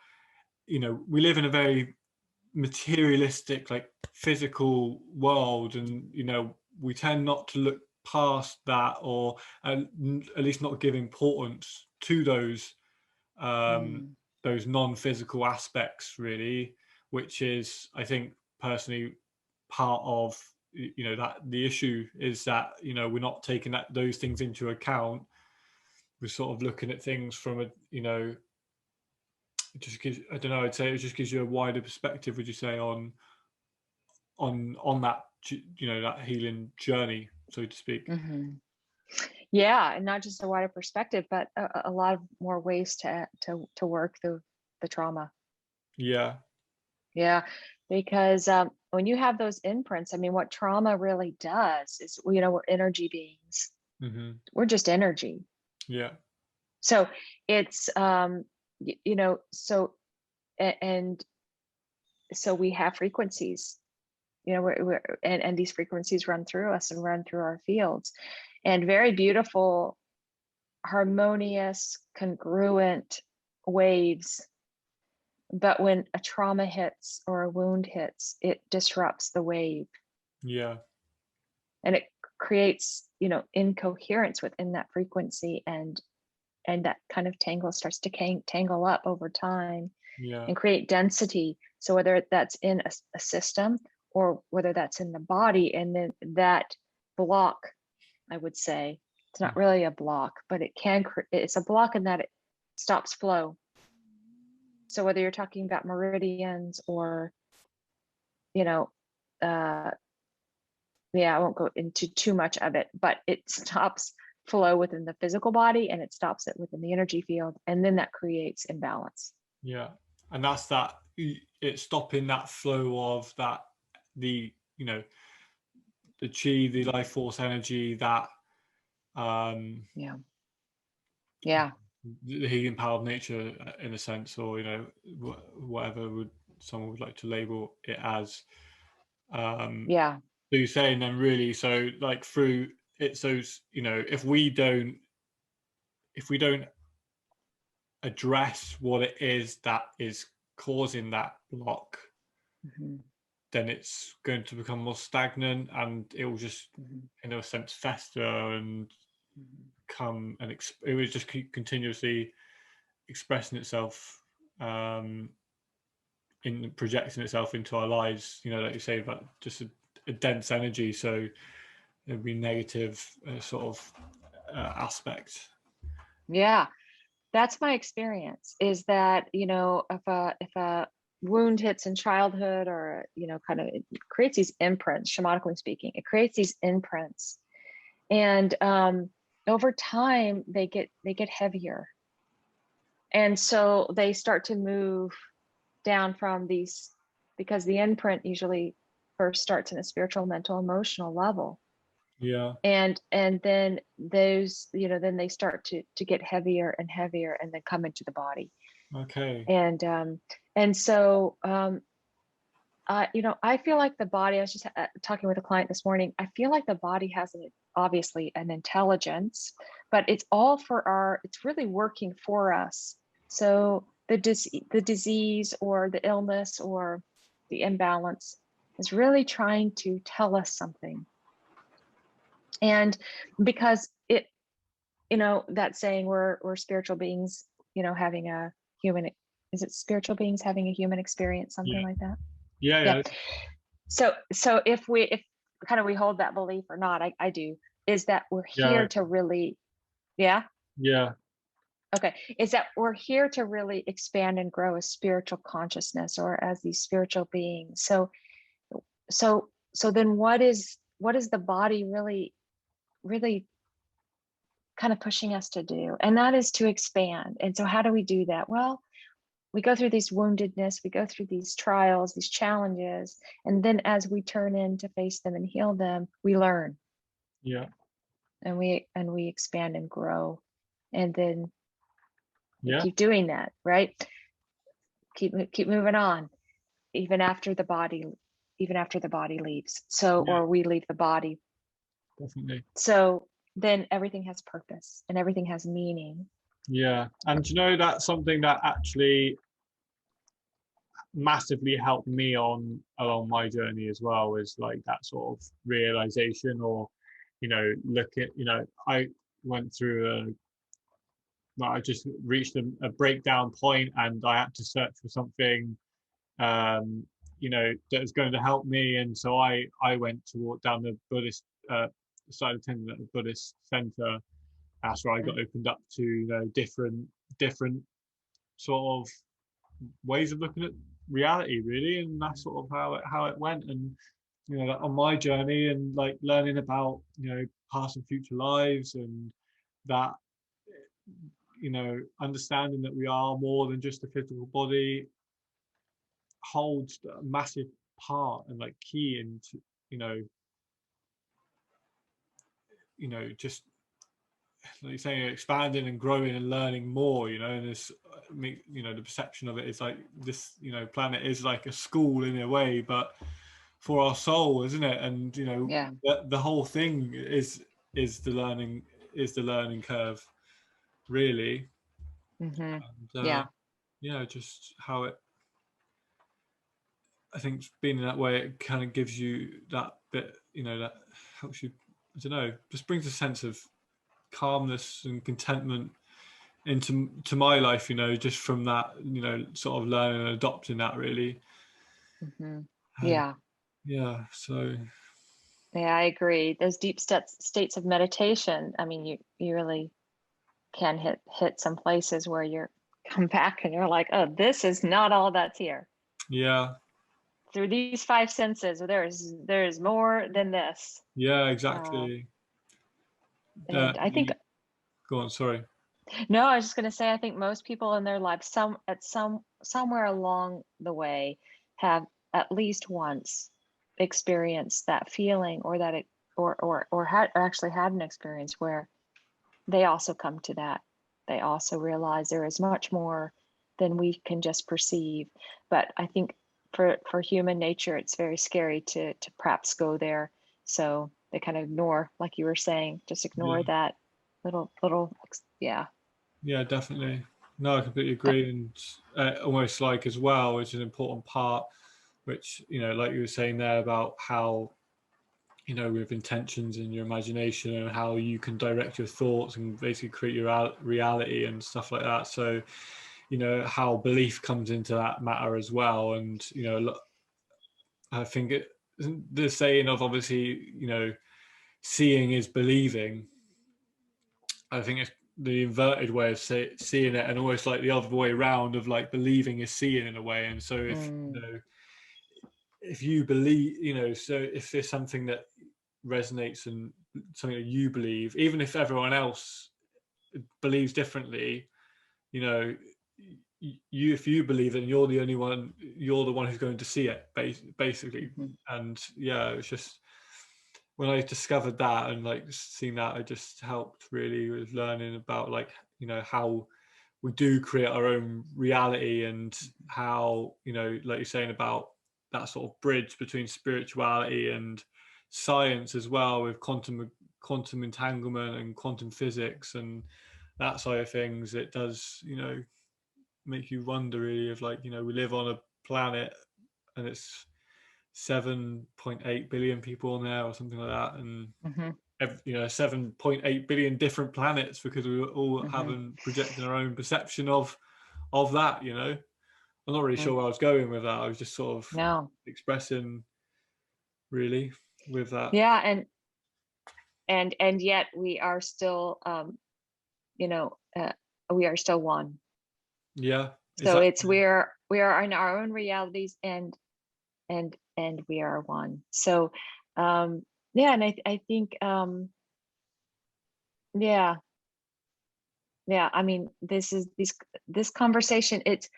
we live in a very materialistic, like physical world, and, we tend not to look past that, or at least not give importance to those non-physical aspects, really, which is, I think, personally, part of, that the issue is that, we're not taking those things into account. We're sort of looking at things from a, it just gives, I don't know, I'd say it just gives you a wider perspective, would you say, on that, that healing journey, so to speak. Yeah, and not just a wider perspective, but a lot of more ways to work the trauma. Yeah, because when you have those imprints, I mean, what trauma really does is, we're energy beings. We're just energy. Yeah. So it's so, and so we have frequencies, you know, and these frequencies run through us and run through our fields, and very beautiful, harmonious, congruent waves. But when a trauma hits or a wound hits, it disrupts the wave. Yeah. And it creates, you know, incoherence within that frequency, and that kind of tangle starts to tangle up over time, Yeah. and create density. So whether that's in a system or whether that's in the body, and then that block, I would say, it's not really a block, but it's a block in that it stops flow. So whether you're talking about meridians or, you know, yeah, I won't go into too much of it, but it stops flow within the physical body, and it stops it within the energy field, and then that creates imbalance. Yeah. And that's that, it's stopping that flow of that, the, you know, the chi, the life force energy, that Yeah. Yeah. the healing power of nature, in a sense, or, you know, whatever someone would like to label it as. Yeah. So you're saying then, really, so like through it, so, you know, if we don't address what it is that is causing that block, Mm-hmm. then it's going to become more stagnant, and it will just, Mm-hmm. in a sense, fester and Mm-hmm. come and it would just keep continuously expressing itself, in projecting itself into our lives, you know, like you say, about just a dense energy. So there'd be negative sort of aspect. Yeah. That's my experience, is that, you know, if a wound hits in childhood, or, you know, kind of, it creates these imprints, shamanically speaking, it creates these imprints. And over time they get heavier. And so they start to move down from these, because the imprint usually first starts in a spiritual, mental, emotional level. Yeah. And then those, you know, then they start to get heavier and heavier, and then come into the body. Okay. And so you know, I feel like the body, I was just talking with a client this morning, I feel like the body has obviously an intelligence, but it's all it's really working for us. So the disease or the illness or the imbalance is really trying to tell us something. And because it, you know, that saying, we're spiritual beings, you know, having a human, is it spiritual beings having a human experience, something Yeah. like that? Yeah. Yeah. Yeah. So if kind of we hold that belief or not, I do, is that we're Yeah. here to really, yeah. Yeah. Okay. Is that we're here to really expand and grow as spiritual consciousness, or as these spiritual beings. So then what is the body really kind of pushing us to do? And that is to expand. And so how do we do that? Well, we go through these woundedness, we go through these trials, these challenges, and then as we turn in to face them and heal them, we learn. Yeah. And we expand and grow. And then we Yeah. keep doing that, right? Keep moving on, even after the body leaves. So, Yeah. or we leave the body. Definitely. So then everything has purpose and everything has meaning. Yeah. And you know, that's something that actually massively helped me on along my journey as well, is like that sort of realization, or, you know, look at, you know, I went through I just reached a breakdown point, and I had to search for something, you know, that was going to help me. And so I went to walk down the Buddhist, started attending at the Buddhist center. That's where I got opened up to, you know, different sort of ways of looking at reality, really. And that's sort of how it went. And, you know, on my journey, and like learning about, you know, past and future lives, and that, you know, understanding that we are more than just a physical body, holds a massive part and like key into, you know, just like you're saying, expanding and growing and learning more, you know. And there's you know, the perception of it is like this, you know, planet is like a school in a way, but for our soul, isn't it? And you know, Yeah. the whole thing is the learning curve, really. And, Yeah. yeah, just how it, I think being in that way, it kind of gives you that bit, you know, that helps you, I don't know, just brings a sense of calmness and contentment into my life, you know, just from that, you know, sort of learning and adopting that, really. Yeah. Yeah, so Yeah, I agree. Those deep states of meditation, I mean, you really can hit some places where you're come back and you're like, oh, this is not all that's here. yeah, Through these five senses, there's more than this. yeah, exactly. And I think, Go on, sorry. no, I was just going to say, I think most people in their lives, somewhere along the way, have at least once experienced that feeling, or that it, or actually had an experience where they also come to that. They also realize there is much more than we can just perceive. But I think for human nature, it's very scary to perhaps go there. So they kind of ignore, like you were saying, just ignore that little, yeah. Yeah, definitely. No, I completely agree. And almost like as well, it's an important part, which, you know, like you were saying there about how, you know, with intentions in your imagination and how you can direct your thoughts and basically create your reality and stuff like that. So, you know, how belief comes into that matter as well. And, you know, I think the saying of, obviously, you know, seeing is believing. I think it's the inverted way of seeing it, and almost like the other way around of like believing is seeing in a way. And so if you know, if you believe, you know, so if there's something that resonates and something that you believe, even if everyone else believes differently, you know, you, if you believe it, you're the only one, you're the one who's going to see it, basically. And yeah, it's just when I discovered that and like seeing that, it just helped really with learning about, like, you know, how we do create our own reality, and how, you know, like you're saying about that sort of bridge between spirituality and science as well, with quantum entanglement and quantum physics and that side of things. It does, you know, make you wonder really of, like, you know, we live on a planet and it's 7.8 billion people on there or something like that, and you know, 7.8 billion different planets, because we all having projecting our own perception of that, you know. I'm not really sure where I was going with that. I was just sort of expressing really with that. Yeah, and yet we are still you know, we are still one. Yeah, so exactly. it's we are in our own realities, and we are one. So yeah, and I think yeah, I mean, this conversation, it's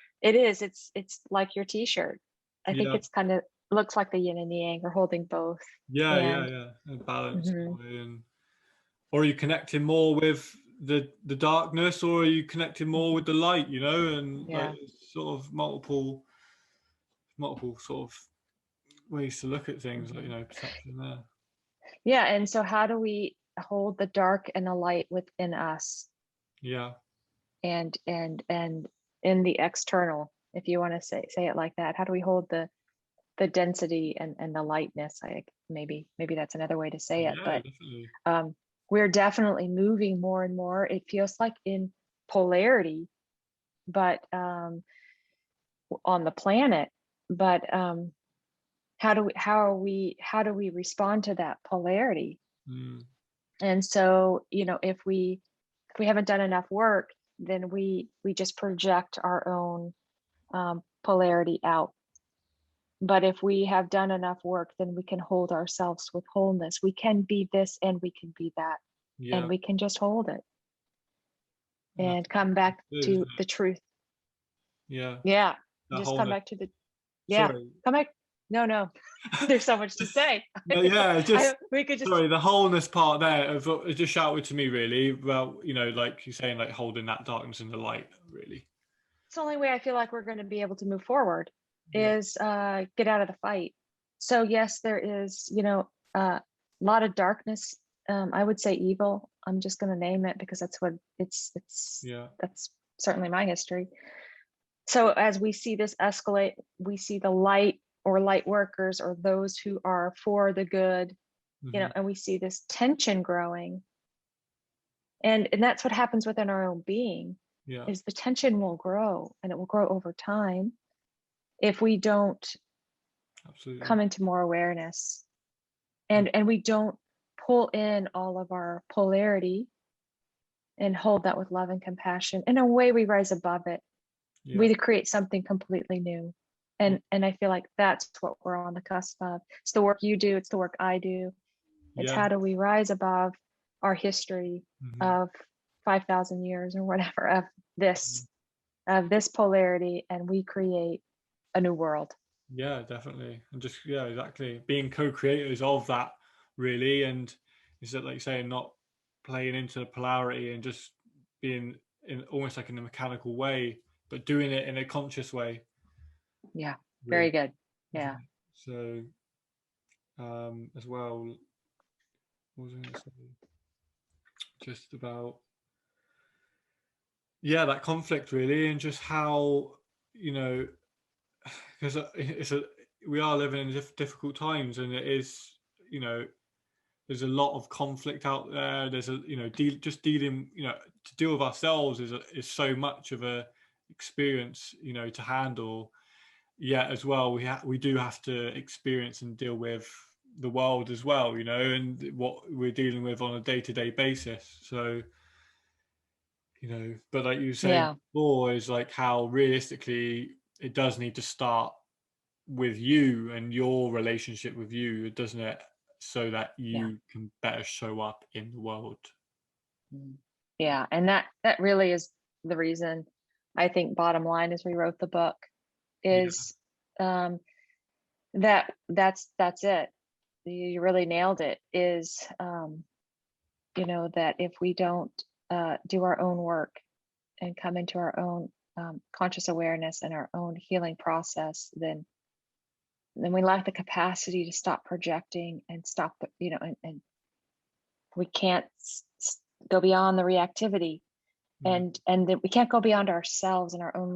like your t-shirt. I think it's kind of looks like the yin and the yang are holding both. Yeah, a balance. And, or are you connecting more with the darkness, or are you connecting more with the light, you know? And like, sort of multiple sort of ways to look at things, like, you know, perception there. Yeah, and so how do we hold the dark and the light within us? Yeah. And in the external, if you want to say it like that, how do we hold the density and the lightness? Maybe that's another way to say it. But definitely. We're definitely moving more and more, it feels like, in polarity, but on the planet. But how do we respond to that polarity? And so, you know, if we haven't done enough work, then we just project our own polarity out. But if we have done enough work, then we can hold ourselves with wholeness. We can be this and we can be that, and we can just hold it and come back to the truth. Yeah. Just come back to the Sorry. Come back. No. There's so much to say. No, yeah, we could just, sorry, the wholeness part there it just shouted to me really about, you know, like you're saying, like holding that darkness and the light, really. It's the only way I feel like we're going to be able to move forward is get out of the fight. So yes, there is, a lot of darkness. I would say evil. I'm just going to name it because that's what it's that's certainly my history. So as we see this escalate, we see the light or light workers or those who are for the good, and we see this tension growing. And that's what happens within our own being, is the tension will grow, and it will grow over time if we don't come into more awareness, and we don't pull in all of our polarity and hold that with love and compassion. In a way, we rise above it. We create something completely new. And I feel like that's what we're on the cusp of. It's the work you do, it's the work I do. It's how do we rise above our history of 5,000 years or whatever of this polarity, and we create a new world. Yeah, definitely. And just exactly, being co-creators of that, really. And is that, like you say, not playing into the polarity and just being in almost like in a mechanical way, but doing it in a conscious way. Yeah, very good. Yeah. So as well, what was I going to say? Just about that conflict, really, and just how, because we are living in difficult times, and it is, there's a lot of conflict out there. There's just dealing, to deal with ourselves is so much of a experience, to handle. Yet as well, we do have to experience and deal with the world as well, and what we're dealing with on a day-to-day basis. So, but like you said before, is like how realistically it does need to start with you and your relationship with you, doesn't it? So that you can better show up in the world. Yeah, and that really is the reason. I think bottom line is we wrote the book is that's it. You really nailed it. Is that if we don't do our own work and come into our own conscious awareness and our own healing process, then we lack the capacity to stop projecting and stop, and we can't go beyond the reactivity, and that we can't go beyond ourselves and our own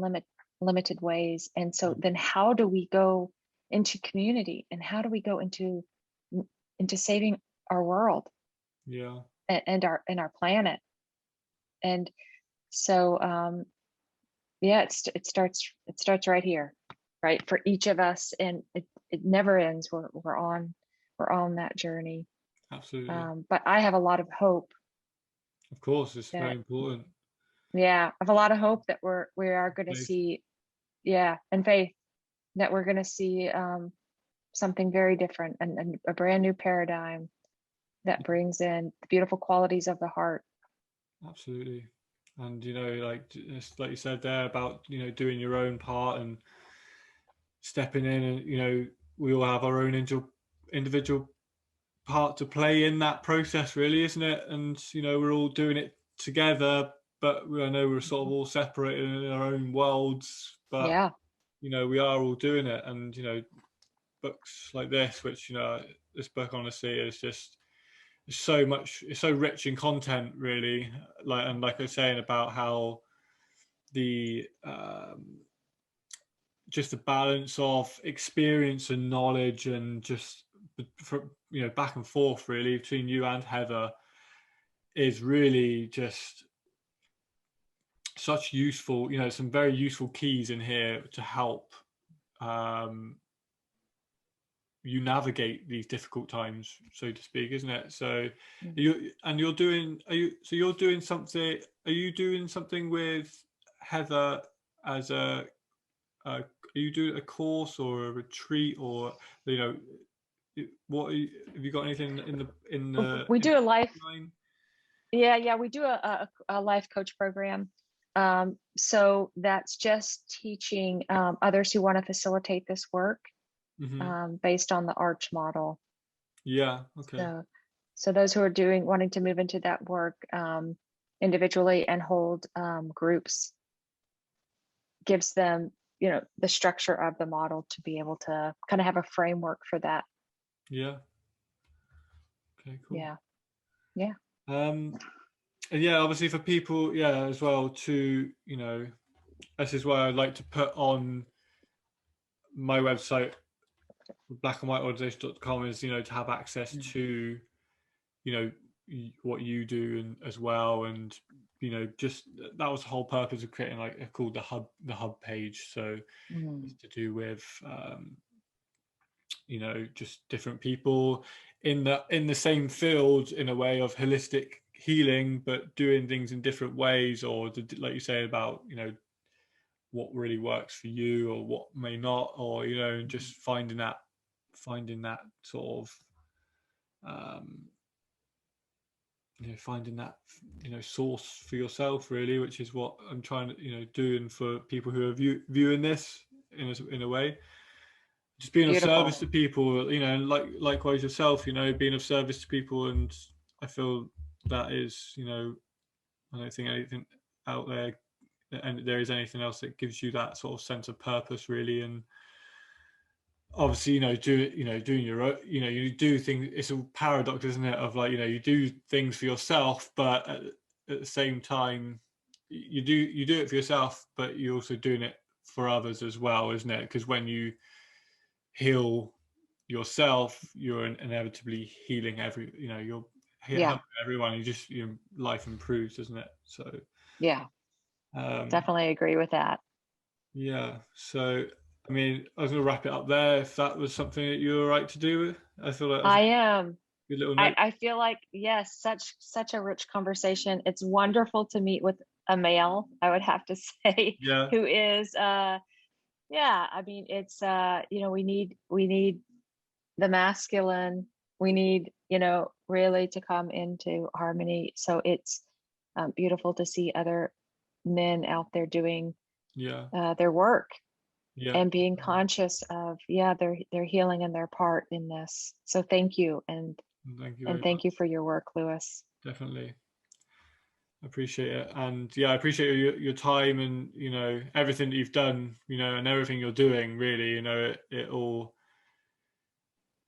limited ways. And so then how do we go into community, and how do we go into saving our world and our planet? And so it starts right here, right, for each of us, and it never ends. We're on that journey. Absolutely. But I have a lot of hope. Of course, it's very important. Yeah, I have a lot of hope that we are going to see, and faith that we're going to see something very different, and a brand new paradigm that brings in the beautiful qualities of the heart. Absolutely. And like you said there about doing your own part and stepping in, and we all have our own individual part to play in that process, really, isn't it? And we're all doing it together, but I know we're sort of all separated in our own worlds, but we are all doing it. And books like this, which this book honestly is just so much, it's so rich in content, really. Like I was saying about how the just the balance of experience and knowledge, and just back and forth, really, between you and Heather, is really just such useful, some very useful keys in here to help you navigate these difficult times, so to speak, isn't it? So you're doing something with Heather as are you doing a course or a retreat, or what have you got anything in the we do a life line? we do a life coach program. So that's just teaching others who want to facilitate this work based on the arch model. Okay. So those who are wanting to move into that work individually and hold groups gives them, you know, the structure of the model to be able to kind of have a framework for that. Yeah. Okay, cool. Yeah. Yeah. And yeah, obviously for people, yeah, as well to, you know, this is why I'd like to put on my website, blackandwhiteorganization.com, is, you know, to have access to, you know, what you do and as well. And, you know, just that was the whole purpose of creating, like, called the hub page. So it's to do with, you know, just different people in the same field, in a way of holistic healing, but doing things in different ways, or like you say about, you know, what really works for you or what may not, or, you know, just finding that sort of you know, finding that, you know, source for yourself, really, which is what I'm trying to, you know, doing for people who are viewing this in a way, just being of Beautiful. service to people, you know, and likewise yourself, you know, being of service to people. And I feel that is, you know, I don't think anything out there, and there is anything else that gives you that sort of sense of purpose, really. And obviously, you know, doing your own, you know, you do things, it's a paradox, isn't it, of, like, you know, you do things for yourself, but at the same time, you do it for yourself, but you're also doing it for others as well, isn't it? Because when you heal yourself, you're inevitably healing you know, you're helping everyone. Your life improves, doesn't it? So Yeah. Definitely agree with that. Yeah. So, I mean, I was going to wrap it up there. If that was something that you were right to do, I feel like that was I a am. good little note. I feel like, yes, such a rich conversation. It's wonderful to meet with a male, I would have to say, Yeah. who is yeah, I mean, it's you know, we need the masculine. We need, you know, really to come into harmony. So it's beautiful to see other men out there doing Yeah. their work Yeah. and being conscious of, yeah, their healing and their part in this. So thank you, and Thank you very thank you much. for your work, Lewis. Definitely. I appreciate it. And yeah, I appreciate your time, and, you know, everything that you've done, you know, and everything you're doing, really, you know, it all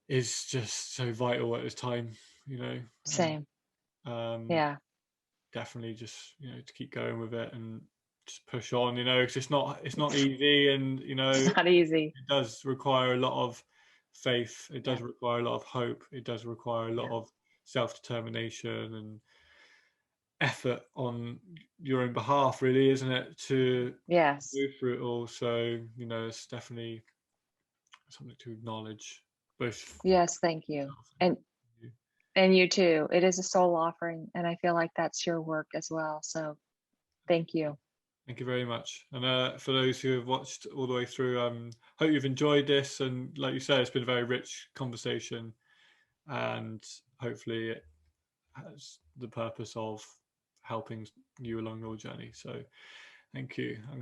is just so vital at this time, you know. Same. And Yeah. definitely just, you know, to keep going with it and just push on, you know, because it's not easy. And, you know, It's not easy. it does require a lot of faith, it Yeah. does require a lot of hope, it does require a lot Yeah. of self-determination and effort on your own behalf, really, isn't it, to Yes. go through it all. So, you know, it's definitely something to acknowledge, both Yes, thank you. yourself And you. you too. It is a soul offering, and I feel like that's your work as well. So thank you. Thank you very much. And for those who have watched all the way through, hope you've enjoyed this. And like you said, it's been a very rich conversation, and hopefully it has the purpose of helping you along your journey. So thank you.